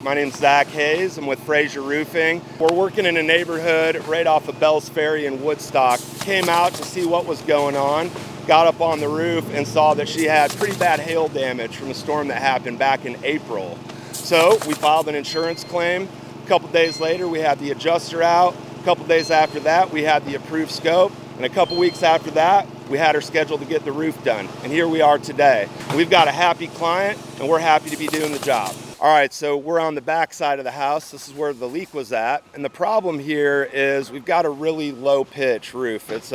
My name's Zach Hayes. I'm with Fraser Roofing. We're working in a neighborhood right off of Bell's Ferry in Woodstock. Came out to see what was going on, got up on the roof and saw that she had pretty bad hail damage from a storm that happened back in April. So we filed an insurance claim. A couple days later, we had the adjuster out. A couple days after that, we had the approved scope. And a couple weeks after that, we had her scheduled to get the roof done. And here we are today. We've got a happy client and we're happy to be doing the job. All right, so we're on the back side of the house. This is where the leak was at. And the problem here is we've got a really low pitch roof. It's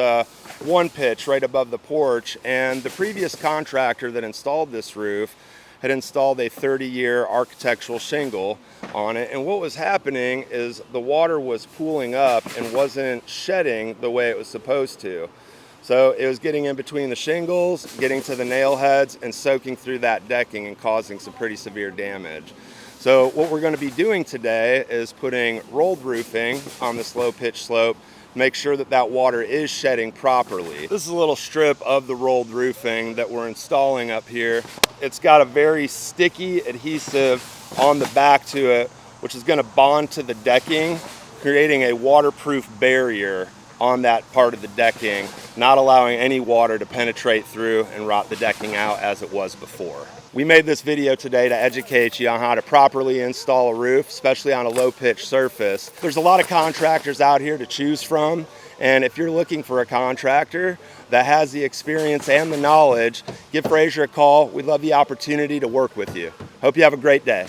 one pitch right above the porch. And the previous contractor that installed this roof had installed a 30-year architectural shingle on it. And what was happening is the water was pooling up and wasn't shedding the way it was supposed to. So it was getting in between the shingles, getting to the nail heads, and soaking through that decking and causing some pretty severe damage. So what we're going to be doing today is putting rolled roofing on this low pitch slope, make sure that that water is shedding properly. This is a little strip of the rolled roofing that we're installing up here. It's got a very sticky adhesive on the back to it, which is going to bond to the decking, creating a waterproof barrier on that part of the decking, not allowing any water to penetrate through and rot the decking out as it was before. We made this video today to educate you on how to properly install a roof, especially on a low pitch surface. There's a lot of contractors out here to choose from, and if you're looking for a contractor that has the experience and the knowledge, give Fraser a call. We'd love the opportunity to work with you. Hope you have a great day.